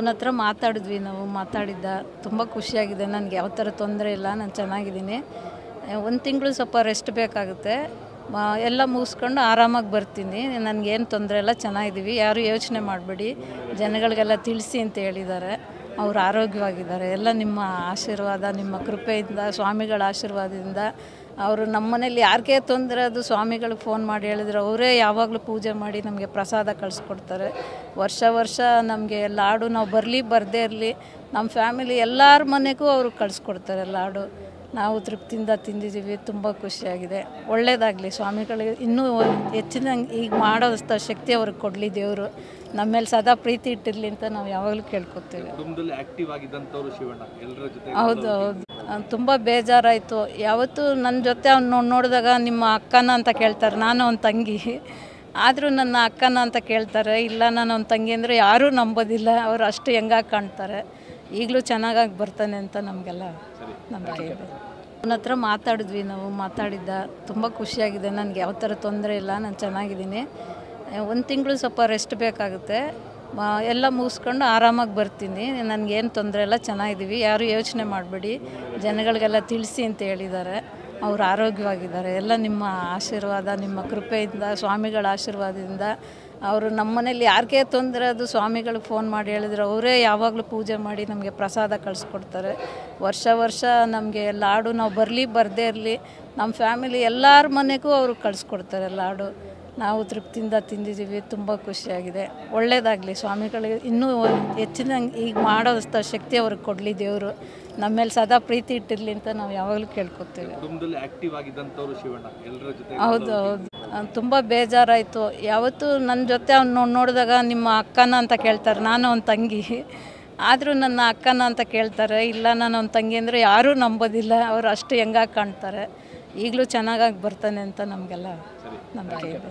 ನನ್ನ ಹತ್ರ ಮಾತಾಡಿದ್ವಿ, ನಾವು ಮಾತಾಡಿದ್ದ ತುಂಬ ಖುಷಿಯಾಗಿದೆ. ನನಗೆ ಯಾವ ಥರ ತೊಂದರೆ ಇಲ್ಲ, ನಾನು ಚೆನ್ನಾಗಿದ್ದೀನಿ. ಒಂದು ತಿಂಗಳು ಸ್ವಲ್ಪ ರೆಸ್ಟ್ ಬೇಕಾಗುತ್ತೆ. ಎಲ್ಲ ಮುಗಿಸ್ಕೊಂಡು ಆರಾಮಾಗಿ ಬರ್ತೀನಿ. ನನಗೇನು ತೊಂದರೆ ಇಲ್ಲ, ಚೆನ್ನಾಗಿದ್ದೀವಿ. ಯಾರು ಯೋಚನೆ ಮಾಡಬೇಡಿ, ಜನಗಳಿಗೆಲ್ಲ ತಿಳಿಸಿ ಅಂತ ಹೇಳಿದ್ದಾರೆ. ಅವರು ಆರೋಗ್ಯವಾಗಿದ್ದಾರೆ. ಎಲ್ಲ ನಿಮ್ಮ ಆಶೀರ್ವಾದ, ನಿಮ್ಮ ಕೃಪೆಯಿಂದ, ಸ್ವಾಮಿಗಳ ಆಶೀರ್ವಾದದಿಂದ. ಅವರು ನಮ್ಮ ಮನೇಲಿ ಯಾರಿಗೇ ತೊಂದರೆ ಅದು ಸ್ವಾಮಿಗಳಿಗೆ ಫೋನ್ ಮಾಡಿ ಹೇಳಿದ್ರು, ಅವರೇ ಯಾವಾಗಲೂ ಪೂಜೆ ಮಾಡಿ ನಮಗೆ ಪ್ರಸಾದ ಕಳಿಸ್ಕೊಡ್ತಾರೆ. ವರ್ಷ ವರ್ಷ ನಮಗೆ ಲಾಡು ನಾವು ಬರದೇ ಇರಲಿ, ನಮ್ಮ ಫ್ಯಾಮಿಲಿ ಎಲ್ಲರ ಮನೆಗೂ ಅವರು ಕಳಿಸ್ಕೊಡ್ತಾರೆ ಲಾಡು. ನಾವು ತೃಪ್ತಿಯಿಂದ ತಿಂದಿದ್ದೀವಿ. ತುಂಬ ಖುಷಿಯಾಗಿದೆ. ಒಳ್ಳೆಯದಾಗಲಿ, ಸ್ವಾಮಿಗಳಿಗೆ ಇನ್ನೂ ಹೆಚ್ಚಿನ ಈಗ ಮಾಡೋದಷ್ಟು ಶಕ್ತಿ ಅವ್ರಿಗೆ ಕೊಡಲಿ ದೇವರು. ನಮ್ಮ ಮೇಲೆ ಸದಾ ಪ್ರೀತಿ ಇಟ್ಟಿರಲಿ ಅಂತ ನಾವು ಯಾವಾಗಲೂ ಕೇಳ್ಕೊತೀವಿ. ಹೌದು ಹೌದು, ತುಂಬ ಬೇಜಾರಾಯಿತು. ಯಾವತ್ತೂ ನನ್ನ ಜೊತೆ ಅವ್ನು ನೋಡಿದಾಗ ನಿಮ್ಮ ಅಕ್ಕನ ಅಂತ ಕೇಳ್ತಾರೆ, ನಾನು ಅವ್ನ ತಂಗಿ. ಆದರೂ ನನ್ನ ಅಕ್ಕನ ಅಂತ ಕೇಳ್ತಾರೆ. ಇಲ್ಲ, ನಾನು ಅವ್ನ ತಂಗಿ ಅಂದರೆ ಯಾರೂ ನಂಬೋದಿಲ್ಲ. ಅವರು ಅಷ್ಟು ಹೆಂಗಾಗಿ ಕಾಣ್ತಾರೆ. ಈಗಲೂ ಚೆನ್ನಾಗಾಗಿ ಬರ್ತಾನೆ ಅಂತ ನಮಗೆಲ್ಲ ನಂಬಿಕೆ ಇದೆ. ಅವನ ಹತ್ರ ಮಾತಾಡಿದ್ವಿ, ನಾವು ಮಾತಾಡಿದ್ದ ತುಂಬ ಖುಷಿಯಾಗಿದೆ. ನನಗೆ ಯಾವ ಥರ ತೊಂದರೆ ಇಲ್ಲ, ನಾನು ಚೆನ್ನಾಗಿದ್ದೀನಿ. ಒಂದು ತಿಂಗಳು ಸ್ವಲ್ಪ ರೆಸ್ಟ್ ಬೇಕಾಗುತ್ತೆ. ಎಲ್ಲ ಮುಗಿಸ್ಕೊಂಡು ಆರಾಮಾಗಿ ಬರ್ತೀನಿ. ನನಗೇನು ತೊಂದರೆ ಇಲ್ಲ, ಚೆನ್ನಾಗಿದ್ದೀವಿ. ಯಾರು ಯೋಚನೆ ಮಾಡಬೇಡಿ, ಜನಗಳಿಗೆಲ್ಲ ತಿಳಿಸಿ ಅಂತ ಹೇಳಿದ್ದಾರೆ. ಅವರು ಆರೋಗ್ಯವಾಗಿದ್ದಾರೆ. ಎಲ್ಲ ನಿಮ್ಮ ಆಶೀರ್ವಾದ, ನಿಮ್ಮ ಕೃಪೆಯಿಂದ, ಸ್ವಾಮಿಗಳ ಆಶೀರ್ವಾದದಿಂದ. ಅವರು ನಮ್ಮ ಮನೇಲಿ ಯಾರಿಗೇ ತೊಂದರೆ ಅದು ಸ್ವಾಮಿಗಳಿಗೆ ಫೋನ್ ಮಾಡಿ ಹೇಳಿದ್ರು, ಅವರೇ ಯಾವಾಗಲೂ ಪೂಜೆ ಮಾಡಿ ನಮಗೆ ಪ್ರಸಾದ ಕಳಿಸ್ಕೊಡ್ತಾರೆ. ವರ್ಷ ವರ್ಷ ನಮಗೆ ಲಾಡು ನಾವು ಬರದೇ ಇರಲಿ, ನಮ್ಮ ಫ್ಯಾಮಿಲಿ ಎಲ್ಲರ ಮನೆಗೂ ಅವರು ಕಳಿಸ್ಕೊಡ್ತಾರೆ ಲಾಡು. ನಾವು ತೃಪ್ತಿಯಿಂದ ತಿಂದಿದ್ದೀವಿ. ತುಂಬ ಖುಷಿಯಾಗಿದೆ. ಒಳ್ಳೆಯದಾಗಲಿ, ಸ್ವಾಮಿಗಳಿಗೆ ಇನ್ನೂ ಹೆಚ್ಚಿನ ಈಗ ಮಾಡೋದಷ್ಟು ಶಕ್ತಿ ಅವ್ರಿಗೆ ಕೊಡಲಿ ದೇವರು. ನಮ್ಮ ಮೇಲೆ ಸದಾ ಪ್ರೀತಿ ಇಟ್ಟಿರಲಿ ಅಂತ ನಾವು ಯಾವಾಗಲೂ ಕೇಳ್ಕೊತೀವಿ. ಹೌದು ಹೌದು, ತುಂಬ ಬೇಜಾರಾಯಿತು. ಯಾವತ್ತೂ ನನ್ನ ಜೊತೆ ಅವ್ನು ನೋಡಿದಾಗ ನಿಮ್ಮ ಅಕ್ಕನ ಅಂತ ಕೇಳ್ತಾರೆ, ನಾನು ಅವ್ನ ತಂಗಿ. ಆದರೂ ನನ್ನ ಅಕ್ಕನ ಅಂತ ಕೇಳ್ತಾರೆ. ಇಲ್ಲ, ನಾನು ಅವ್ನ ತಂಗಿ ಅಂದರೆ ಯಾರೂ ನಂಬೋದಿಲ್ಲ. ಅವರು ಅಷ್ಟು ಹೆಂಗಾಗಿ ಕಾಣ್ತಾರೆ. ಈಗಲೂ ಚೆನ್ನಾಗಾಗಿ ಬರ್ತಾನೆ ಅಂತ ನಮಗೆಲ್ಲ ನಂಬಿಕೆ ಇದೆ.